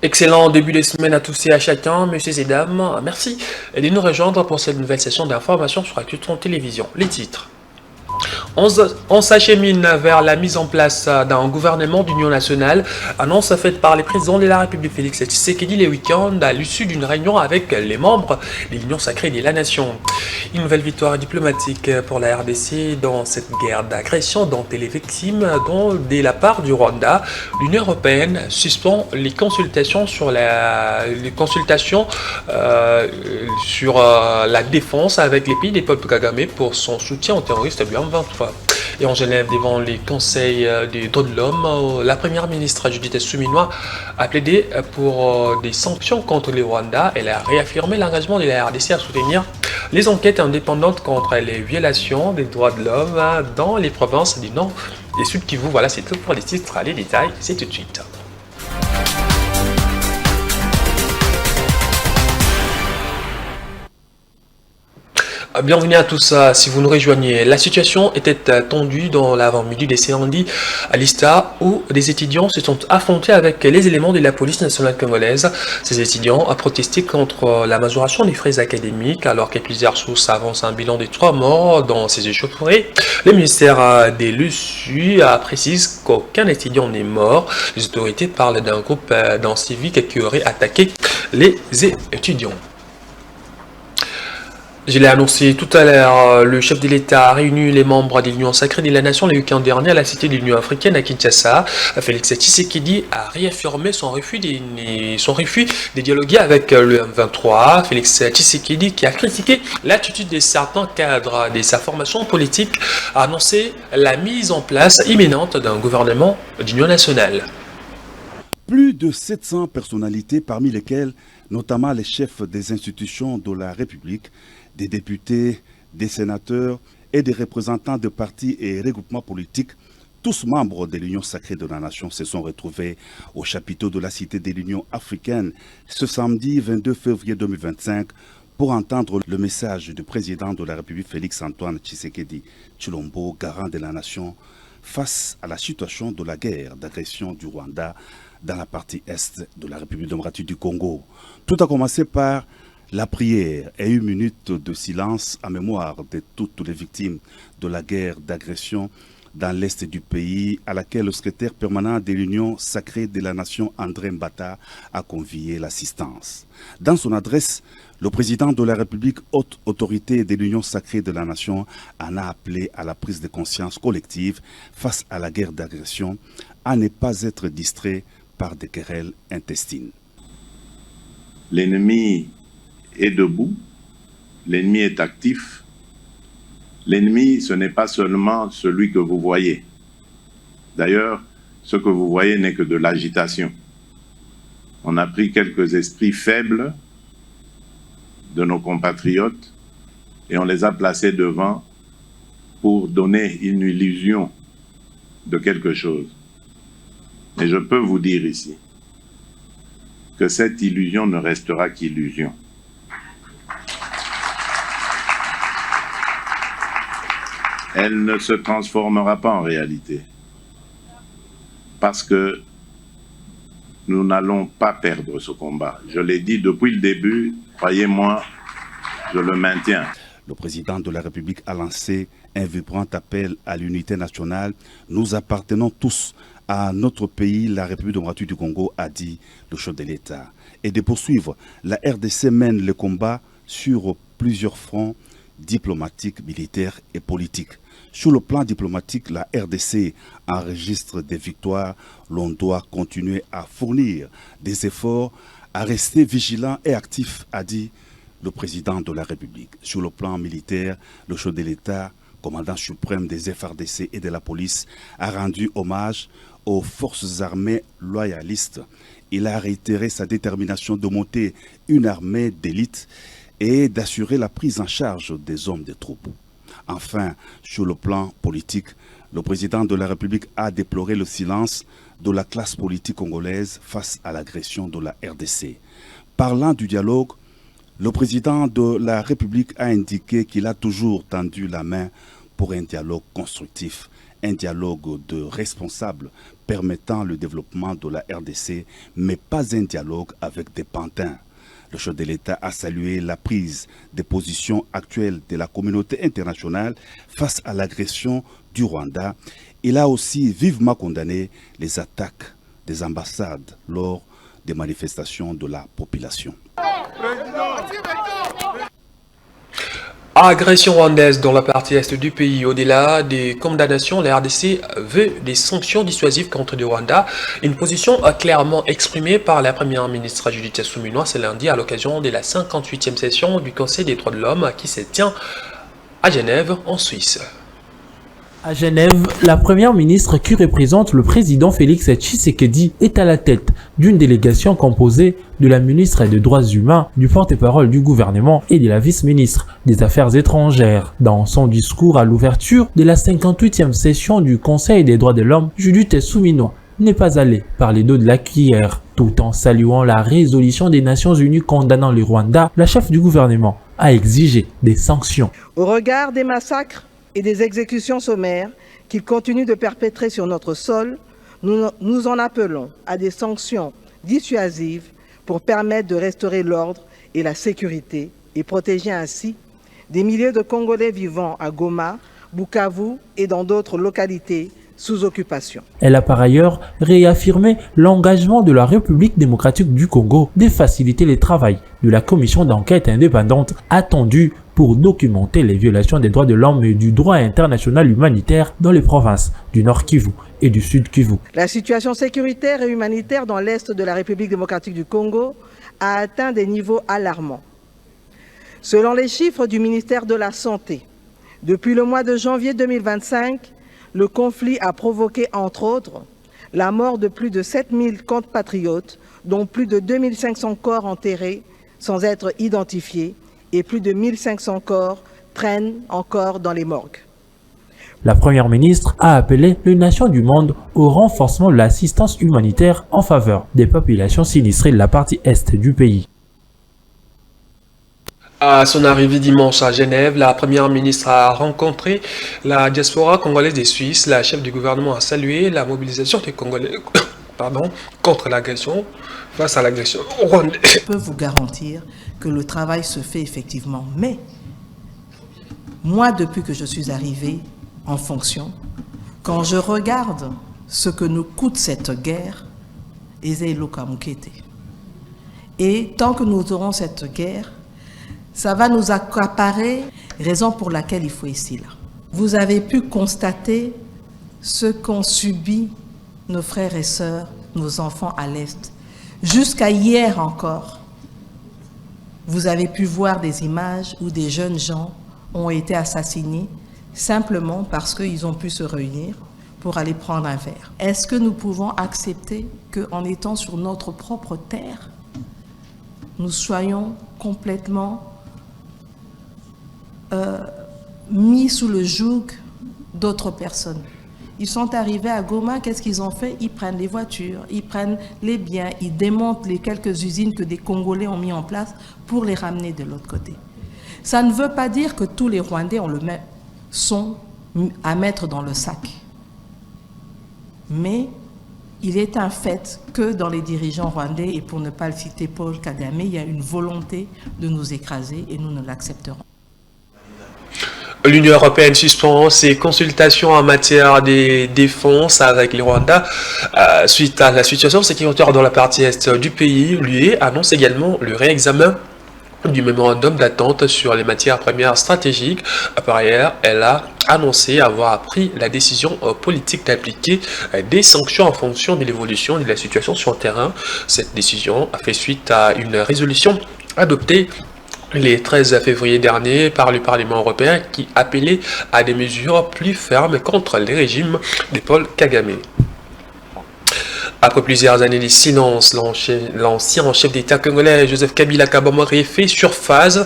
Excellent début de semaine à tous et à chacun, messieurs et dames. Merci de nous rejoindre pour cette nouvelle session d'information sur Actu-Ton Télévision. Les titres. On s'achemine vers la mise en place d'un gouvernement d'union nationale, annonce faite par le président de la République Félix Tshisekedi le week-end à l'issue d'une réunion avec les membres de l'Union sacrée de la nation. Une nouvelle victoire diplomatique pour la RDC dans cette guerre d'agression dont elle est victime, dont de la part du Rwanda, l'Union européenne suspend les consultations sur la défense avec les pays des peuples Kagame pour son soutien aux terroristes du M23. Et en Genève, devant les conseils des droits de l'homme, la première ministre Judith Suminwa a plaidé pour des sanctions contre le Rwanda. Elle a réaffirmé l'engagement de la RDC à soutenir les enquêtes indépendantes contre les violations des droits de l'homme dans les provinces du Nord et Sud Kivu. Voilà, c'est tout pour les titres. Les détails, c'est tout de suite. Bienvenue à tous, si vous nous rejoignez. La situation était tendue dans l'avant-midi de ce lundi à Lista où des étudiants se sont affrontés avec les éléments de la police nationale congolaise. Ces étudiants ont protesté contre la majoration des frais académiques alors que plusieurs sources avancent un bilan de 3 morts dans ces échauffourées. Le ministère des l'USU précise qu'aucun étudiant n'est mort. Les autorités parlent d'un groupe civique qui aurait attaqué les étudiants. Je l'ai annoncé tout à l'heure, le chef de l'État a réuni les membres de l'Union sacrée de la nation le week-end dernier à la cité de l'Union africaine à Kinshasa. Félix Tshisekedi a réaffirmé son refus de dialoguer avec le M23. Félix Tshisekedi, qui a critiqué l'attitude de certains cadres de sa formation politique, a annoncé la mise en place imminente d'un gouvernement d'union nationale. Plus de 700 personnalités, parmi lesquelles notamment les chefs des institutions de la République, des députés, des sénateurs et des représentants de partis et regroupements politiques, tous membres de l'Union sacrée de la nation, se sont retrouvés au chapiteau de la Cité de l'Union africaine ce samedi 22 février 2025 pour entendre le message du président de la République Félix-Antoine Tshisekedi Tshilombo, garant de la nation, face à la situation de la guerre d'agression du Rwanda dans la partie est de la République démocratique du Congo. Tout a commencé par la prière et une minute de silence en mémoire de toutes les victimes de la guerre d'agression dans l'est du pays, à laquelle le secrétaire permanent de l'Union sacrée de la nation, André Mbata, a convié l'assistance. Dans son adresse, le président de la République, haute autorité de l'Union sacrée de la nation, en a appelé à la prise de conscience collective face à la guerre d'agression, à ne pas être distrait par des querelles intestines. L'ennemi est debout, l'ennemi est actif. L'ennemi, ce n'est pas seulement celui que vous voyez. D'ailleurs, ce que vous voyez n'est que de l'agitation. On a pris quelques esprits faibles de nos compatriotes et on les a placés devant pour donner une illusion de quelque chose. Et je peux vous dire ici que cette illusion ne restera qu'illusion. Elle ne se transformera pas en réalité. Parce que nous n'allons pas perdre ce combat. Je l'ai dit depuis le début, croyez-moi, je le maintiens. Le président de la République a lancé un vibrant appel à l'unité nationale. Nous appartenons tous à notre pays, la République démocratique du Congo, a dit le chef de l'État. Et de poursuivre, la RDC mène le combat sur plusieurs fronts diplomatiques, militaires et politiques. Sur le plan diplomatique, la RDC enregistre des victoires. L'on doit continuer à fournir des efforts, à rester vigilant et actif, a dit le président de la République. Sur le plan militaire, le chef de l'État, commandant suprême des FARDC et de la police, a rendu hommage aux forces armées loyalistes. Il a réitéré sa détermination de monter une armée d'élite et d'assurer la prise en charge des hommes des troupes. Enfin, sur le plan politique, le président de la République a déploré le silence de la classe politique congolaise face à l'agression de la RDC. Parlant du dialogue, le président de la République a indiqué qu'il a toujours tendu la main pour un dialogue constructif un dialogue de responsables permettant le développement de la RDC, mais pas un dialogue avec des pantins. Le chef de l'État a salué la prise des positions actuelles de la communauté internationale face à l'agression du Rwanda. Il a aussi vivement condamné les attaques des ambassades lors des manifestations de la population. Agression rwandaise dans la partie est du pays. Au-delà des condamnations, la RDC veut des sanctions dissuasives contre le Rwanda. Une position clairement exprimée par la première ministre Judith Suminwa ce lundi à l'occasion de la 58e session du Conseil des droits de l'homme qui se tient à Genève, en Suisse. À Genève, la première ministre qui représente le président Félix Tshisekedi est à la tête d'une délégation composée de la ministre des Droits humains, du porte-parole du gouvernement et de la vice-ministre des Affaires étrangères. Dans son discours à l'ouverture de la 58e session du Conseil des droits de l'homme, Judith Suminwa n'est pas allée par les dos de la cuillère. Tout en saluant la résolution des Nations Unies condamnant le Rwanda, la chef du gouvernement a exigé des sanctions. Au regard des massacres et des exécutions sommaires qu'il continue de perpétrer sur notre sol, nous en appelons à des sanctions dissuasives pour permettre de restaurer l'ordre et la sécurité et protéger ainsi des milliers de Congolais vivant à Goma, Bukavu et dans d'autres localités sous occupation. Elle a par ailleurs réaffirmé l'engagement de la République démocratique du Congo de faciliter le travail de la commission d'enquête indépendante attendue pour documenter les violations des droits de l'homme et du droit international humanitaire dans les provinces du Nord Kivu et du Sud Kivu. La situation sécuritaire et humanitaire dans l'Est de la République démocratique du Congo a atteint des niveaux alarmants. Selon les chiffres du ministère de la Santé, depuis le mois de janvier 2025, le conflit a provoqué, entre autres, la mort de plus de 7000 compatriotes, dont plus de 2500 corps enterrés sans être identifiés, et plus de 1500 corps traînent encore dans les morgues. La première ministre a appelé les nations du monde au renforcement de l'assistance humanitaire en faveur des populations sinistrées de la partie est du pays. À son arrivée dimanche à Genève, la première ministre a rencontré la diaspora congolaise des Suisses. La chef du gouvernement a salué la mobilisation des Congolais contre l'agression, face à l'agression rwandaise. Je peux vous garantir que le travail se fait effectivement, mais moi, depuis que je suis arrivée en fonction, quand je regarde ce que nous coûte cette guerre, et tant que nous aurons cette guerre, ça va nous accaparer, raison pour laquelle il faut ici là. Vous avez pu constater ce qu'ont subi nos frères et sœurs, nos enfants à l'Est. Jusqu'à hier encore, vous avez pu voir des images où des jeunes gens ont été assassinés simplement parce qu'ils ont pu se réunir pour aller prendre un verre. Est-ce que nous pouvons accepter qu'en étant sur notre propre terre, nous soyons complètement mis sous le joug d'autres personnes? Ils sont arrivés à Goma, qu'est-ce qu'ils ont fait? Ils prennent les voitures, ils prennent les biens, ils démontent les quelques usines que des Congolais ont mis en place pour les ramener de l'autre côté. Ça ne veut pas dire que tous les Rwandais sont à mettre dans le sac. Mais il est un fait que dans les dirigeants rwandais, et pour ne pas le citer Paul Kagame, il y a une volonté de nous écraser et nous ne l'accepterons. L'Union européenne suspend ses consultations en matière de défense avec le Rwanda suite à la situation sécuritaire dans la partie est du pays. L'UE annonce également le réexamen du mémorandum d'attente sur les matières premières stratégiques. Par ailleurs, elle a annoncé avoir pris la décision politique d'appliquer des sanctions en fonction de l'évolution de la situation sur le terrain. Cette décision a fait suite à une résolution adoptée le 13 février dernier par le Parlement européen qui appelait à des mesures plus fermes contre le régime de Paul Kagame. Après plusieurs années de silence, l'ancien chef d'État congolais Joseph Kabila Kaboré fait surface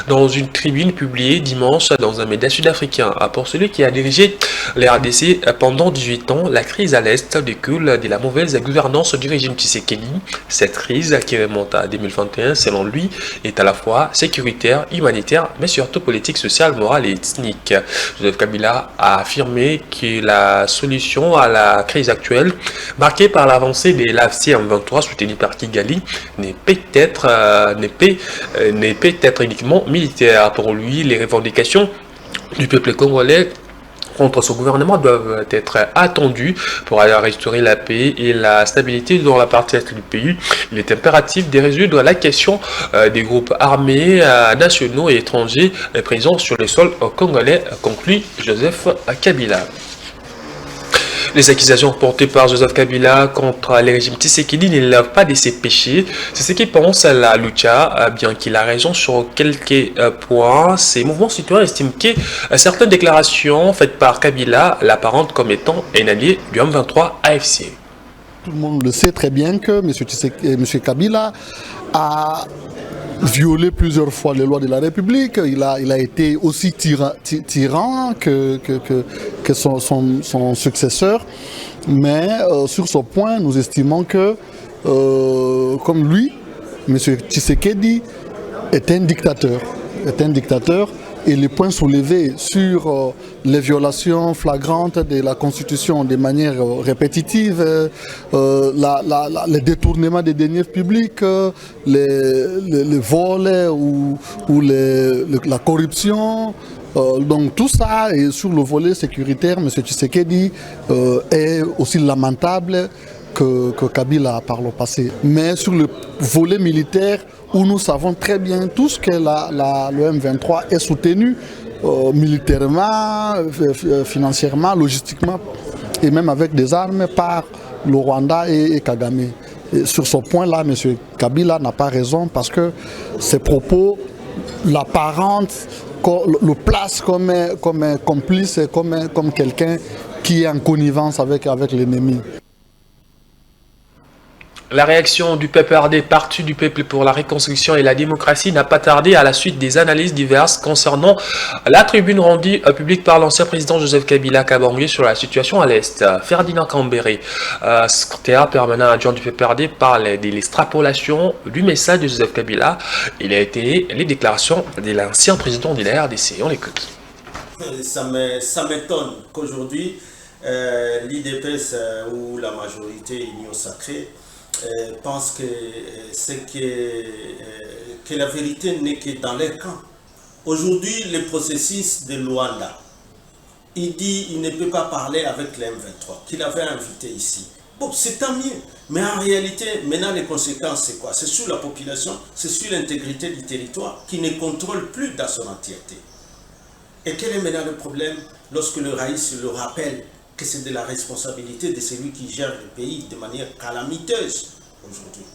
dans une tribune publiée dimanche dans un média sud-africain. Pour celui qui a dirigé les RDC pendant 18 ans, la crise à l'Est découle de la mauvaise gouvernance du régime Tshisekedi. Cette crise, qui remonte à 2021, selon lui, est à la fois sécuritaire, humanitaire, mais surtout politique, sociale, morale et ethnique. Joseph Kabila a affirmé que la solution à la crise actuelle, marquée par l'avancée de l'AFC M23 soutenue par Kigali, n'est peut-être uniquement militaire. Pour lui, les revendications du peuple congolais contre ce gouvernement doivent être attendues pour restaurer la paix et la stabilité dans la partie est du pays. Il est impératif de résoudre la question des groupes armés nationaux et étrangers présents sur le sol congolais, conclut Joseph Kabila. Les accusations portées par Joseph Kabila contre le régime Tshisekedi ne lèvent pas de ses péchés. C'est ce qu'il pense à la Lucha, bien qu'il a raison sur quelques points. Ces mouvements citoyens estiment que certaines déclarations faites par Kabila l'apparentent comme étant un allié du M23 AFC. Tout le monde le sait très bien que M. Kabila a violé plusieurs fois les lois de la République. Il a été aussi tyran que son successeur. Mais sur ce point, nous estimons que, comme lui, M. Tshisekedi est un dictateur. Et les points soulevés sur les violations flagrantes de la Constitution de manière répétitive, le détournement des deniers publics, les vols ou la corruption. Donc tout ça, et sur le volet sécuritaire, M. Tshisekedi est aussi lamentable que Kabila par le passé. Mais sur le volet militaire, où nous savons très bien tous que le M23 est soutenu militairement, financièrement, logistiquement et même avec des armes par le Rwanda et Kagame. Et sur ce point-là, M. Kabila n'a pas raison parce que ses propos l'apparentent, le place comme un complice, comme quelqu'un qui est en connivence avec l'ennemi. La réaction du PPRD, Parti du Peuple pour la Reconstruction et la Démocratie, n'a pas tardé à la suite des analyses diverses concernant la tribune rendue publique par l'ancien président Joseph Kabila Kaboré sur la situation à l'Est. Ferdinand Kambere, secrétaire permanent adjoint du PPRD, parle de l'extrapolation du message de Joseph Kabila. Il a été les déclarations de l'ancien président de la RDC. On l'écoute. Ça m'étonne qu'aujourd'hui, l'IDPS ou la majorité Union Sacrée pense que la vérité n'est que dans leur camp. Aujourd'hui, le processus de Luanda, il dit qu'il ne peut pas parler avec les M23, qu'il avait invité ici. Bon, c'est tant mieux. Mais en réalité, maintenant, les conséquences, c'est quoi? C'est sur la population, c'est sur l'intégrité du territoire qui ne contrôle plus dans son entièreté. Et quel est maintenant le problème lorsque le Raïs le rappelle que c'est de la responsabilité de celui qui gère le pays de manière calamiteuse aujourd'hui.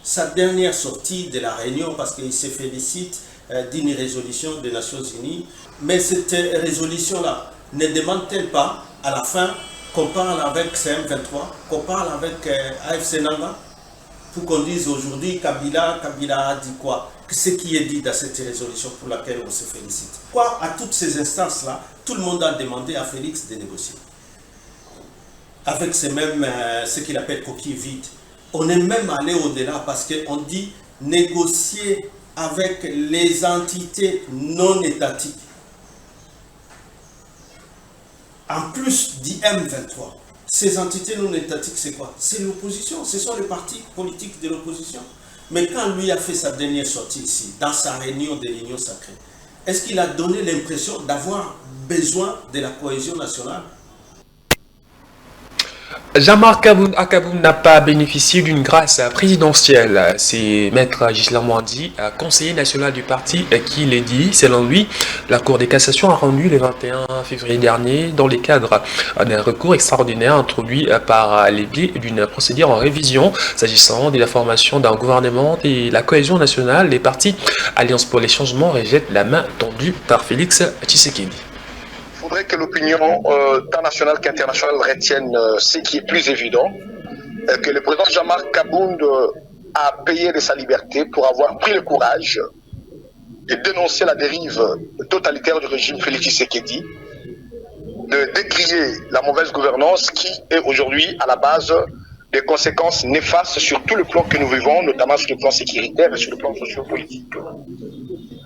Sa dernière sortie de la réunion, parce qu'il se félicite d'une résolution des Nations Unies, mais cette résolution-là ne demande-t-elle pas à la fin qu'on parle avec CM23, qu'on parle avec AFC Nanga, pour qu'on dise aujourd'hui Kabila a dit quoi? Ce qui est dit dans cette résolution pour laquelle on se félicite. Quoi, à toutes ces instances-là, tout le monde a demandé à Félix de négocier. Avec ce qu'il appelle coquille vide. On est même allé au-delà parce qu'on dit négocier avec les entités non étatiques. En plus du M23. Ces entités non étatiques, c'est quoi? C'est l'opposition, ce sont les partis politiques de l'opposition. Mais quand lui a fait sa dernière sortie ici, dans sa réunion de l'Union Sacrée, est-ce qu'il a donné l'impression d'avoir besoin de la cohésion nationale? Jean-Marc Akaboum n'a pas bénéficié d'une grâce présidentielle. C'est Maître Ghislain Mwandi, conseiller national du parti, qui l'a dit. Selon lui, la Cour de cassation a rendu le 21 février dernier, dans le cadre d'un recours extraordinaire introduit par les biais d'une procédure en révision, s'agissant de la formation d'un gouvernement et la cohésion nationale, les partis Alliance pour les changements rejettent la main tendue par Félix Tshisekedi. Il faudrait que l'opinion tant nationale qu'internationale retienne ce qui est plus évident, que le président Jean-Marc Kabound a payé de sa liberté pour avoir pris le courage de dénoncer la dérive totalitaire du régime Félix Tshisekedi, de décrier la mauvaise gouvernance qui est aujourd'hui à la base des conséquences néfastes sur tout le plan que nous vivons, notamment sur le plan sécuritaire et sur le plan sociopolitique.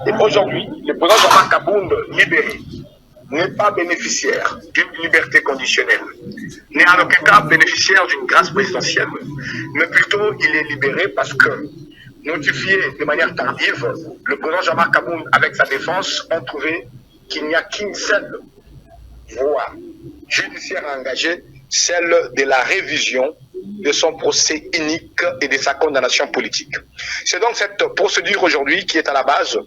Et aujourd'hui, le président Jean-Marc Kabound, libéré, n'est pas bénéficiaire d'une liberté conditionnelle, n'est en aucun cas bénéficiaire d'une grâce présidentielle, mais plutôt il est libéré parce que, notifié de manière tardive, le président Jean-Marc Kabound, avec sa défense, ont trouvé qu'il n'y a qu'une seule voie judiciaire à engager, celle de la révision de son procès unique et de sa condamnation politique. C'est donc cette procédure aujourd'hui qui est à la base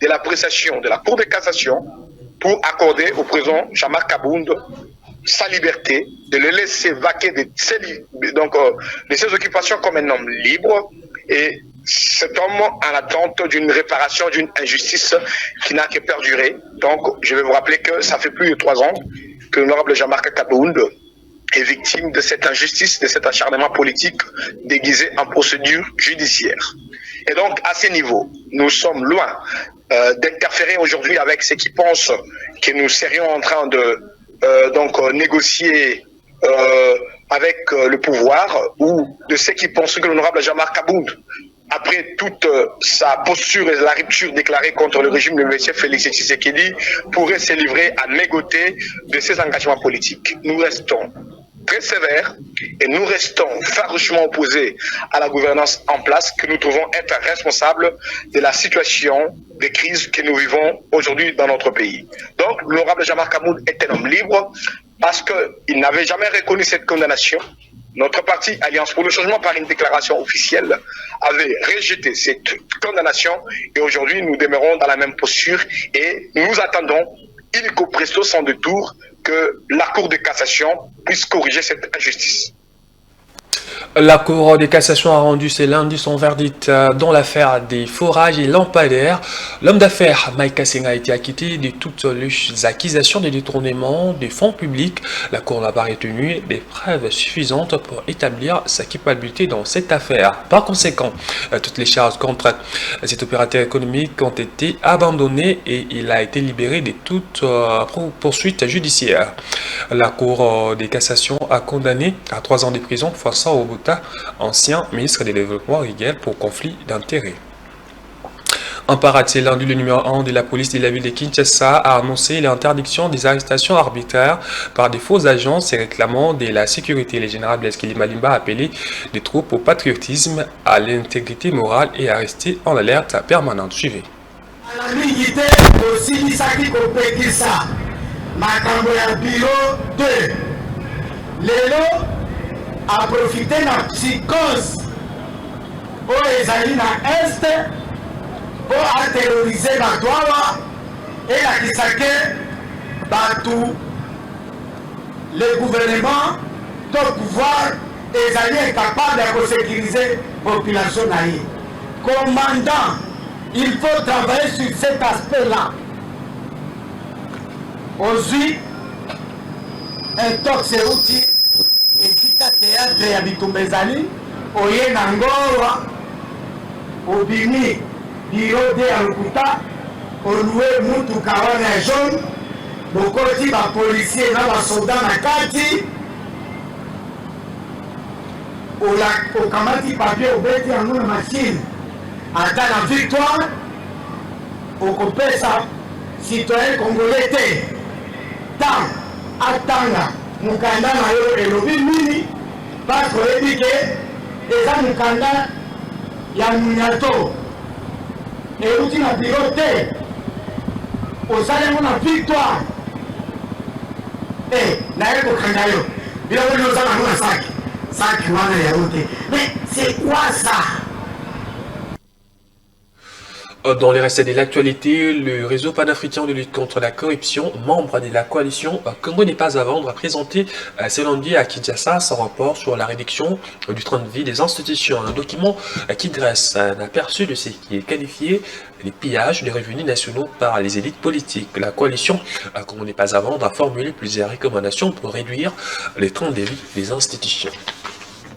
de l'appréciation de la Cour de cassation pour accorder au président Jean-Marc Kabound sa liberté, de le laisser vaquer de ses occupations comme un homme libre, et cet homme en attente d'une réparation d'une injustice qui n'a que perduré. Donc je vais vous rappeler que ça fait plus de 3 ans que l'honorable Jean-Marc Kabound est victime de cette injustice, de cet acharnement politique déguisé en procédure judiciaire. Et donc, à ce niveau, nous sommes loin d'interférer aujourd'hui avec ceux qui pensent que nous serions en train de négocier avec le pouvoir, ou de ceux qui pensent que l'honorable Jean-Marc Kabound, après toute sa posture et la rupture déclarée contre le régime de M. Félix Tshisekedi, pourrait se livrer à mégoter de ses engagements politiques. Nous restons très sévères et nous restons farouchement opposés à la gouvernance en place que nous trouvons être responsable de la situation de crise que nous vivons aujourd'hui dans notre pays. Donc, l'honorable Jean-Marc Kabound est un homme libre parce qu'il n'avait jamais reconnu cette condamnation. Notre parti Alliance pour le changement, par une déclaration officielle, avait rejeté cette condamnation, et aujourd'hui nous demeurons dans la même posture et nous attendons illico presto, sans détour, que la Cour de cassation puisse corriger cette injustice. La Cour de cassation a rendu ce lundi son verdict dans l'affaire des forages et lampadaires. L'homme d'affaires Mike Kassing a été acquitté de toutes les accusations de détournement des fonds publics. La Cour n'a pas retenu des preuves suffisantes pour établir sa culpabilité dans cette affaire. Par conséquent, toutes les charges contre cet opérateur économique ont été abandonnées et il a été libéré de toute poursuite judiciaire. La Cour de cassation a condamné à 3 ans de prison Fossa Obota, ancien ministre du Développement rural, pour conflit d'intérêts. En parallèle, lundi, le numéro 1 de la police de la ville de Kinshasa a annoncé l'interdiction des arrestations arbitraires par des faux agents et réclamant de la sécurité. Le général Blaise Kilimalimba a appelé les troupes au patriotisme, à l'intégrité morale et à rester en alerte permanente. Suivez. A profité de la psychose pour les alliés dans l'Est pour terroriser la Douala et la Kisake, tout le gouvernement, le pouvoir, les alliés incapables de sécuriser la population. Commandant, il faut travailler sur cet aspect-là. Aujourd'hui, un tox est outil. Esika théâtre ya bitumbezali oye na ngorwa obimi biro de ya lokuta oluwe mutuka wana ya jaune bokoti bapolisier na basoda na kati okamati papier obeti yango na machine ata na victoire okopesa citoyen congolais te tan atanga mukanda na yo elobi nini parce oyebi ke eza mukanda ya munyato euti na biro te osali yango na victoire naye kokanga yo biloko nio oza nango na saki wana yango te mais c'est quoi ça? Dans les restes de l'actualité, le réseau panafricain de lutte contre la corruption, membre de la coalition Congo n'est pas à vendre, a présenté ce lundi à Kinshasa son rapport sur la réduction du train de vie des institutions. Un document qui dresse un aperçu de ce qui est qualifié les pillages des revenus nationaux par les élites politiques. La coalition Congo n'est pas à vendre a formulé plusieurs recommandations pour réduire les trains de vie des institutions.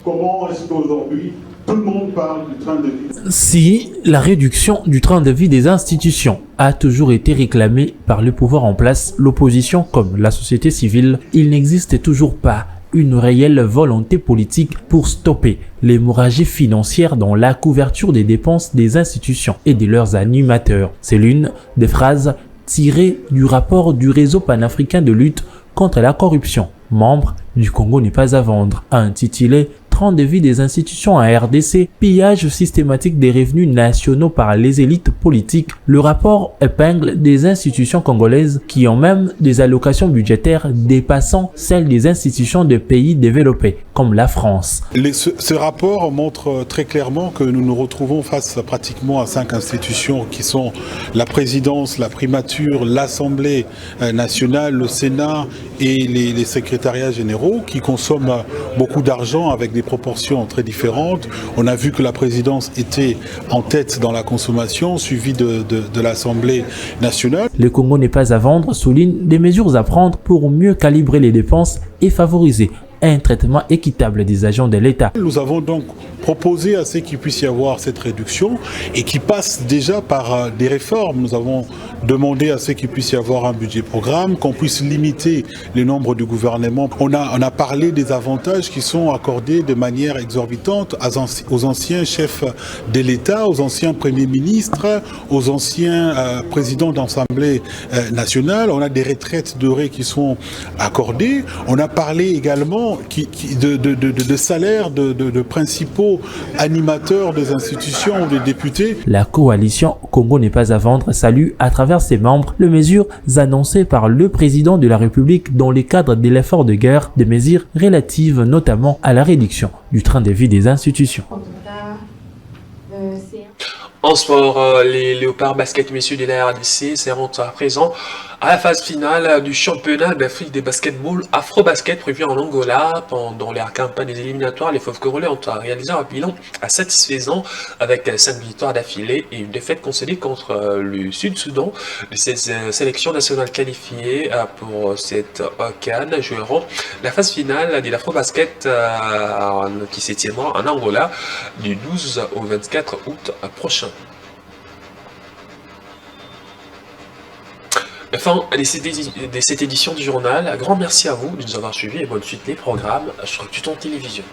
comment est-ce qu'aujourd'hui tout le monde parle du train de vie? Si la réduction du train de vie des institutions a toujours été réclamée par le pouvoir en place, l'opposition comme la société civile, il n'existe toujours pas une réelle volonté politique pour stopper l'hémorragie financière dans la couverture des dépenses des institutions et de leurs animateurs. C'est l'une des phrases tirées du rapport du réseau panafricain de lutte contre la corruption, membre du Congo n'est pas à vendre, intitulé train de vie des institutions en RDC, pillage systématique des revenus nationaux par les élites politiques. Le rapport épingle des institutions congolaises qui ont même des allocations budgétaires dépassant celles des institutions de pays développés, comme la France. Ce rapport montre très clairement que nous nous retrouvons face pratiquement à 5 institutions qui sont la présidence, la primature, l'Assemblée nationale, le Sénat et les secrétariats généraux qui consomment beaucoup d'argent avec des proportions très différentes. On a vu que la présidence était en tête dans la consommation, suivie de l'Assemblée nationale. Le Congo n'est pas à vendre souligne des mesures à prendre pour mieux calibrer les dépenses et favoriser un traitement équitable des agents de l'État. Nous avons donc proposé à ce qu'il puisse y avoir cette réduction et qui passe déjà par des réformes. Nous avons demandé à ce qu'il puisse y avoir un budget programme, qu'on puisse limiter le nombre de gouvernements. On a parlé des avantages qui sont accordés de manière exorbitante aux anciens chefs de l'État, aux anciens premiers ministres, aux anciens présidents d'Assemblée nationale. On a des retraites dorées qui sont accordées. On a parlé également de salaires de principaux animateurs des institutions ou des députés. La coalition Congo n'est pas à vendre salue à travers ses membres les mesures annoncées par le président de la République dans le cadre de l'effort de guerre, des mesures relatives notamment à la réduction du train de vie des institutions. En sport, les Léopards basket messieurs de la RDC seront à présent à la phase finale du championnat d'Afrique des basketball Afro-Basket prévu en Angola. Pendant la campagne des éliminatoires, les Fauves Congolais ont réalisé un bilan satisfaisant avec 5 victoires d'affilée et une défaite concédée contre le Sud-Soudan. Ces sélections nationales qualifiées pour cette CAN joueront la phase finale de l'Afro-Basket qui se tiendra en Angola du 12 au 24 août prochain. Fin de cette édition du journal. Un grand merci à vous de nous avoir suivis et bonne suite les programmes sur Tuton Télévision.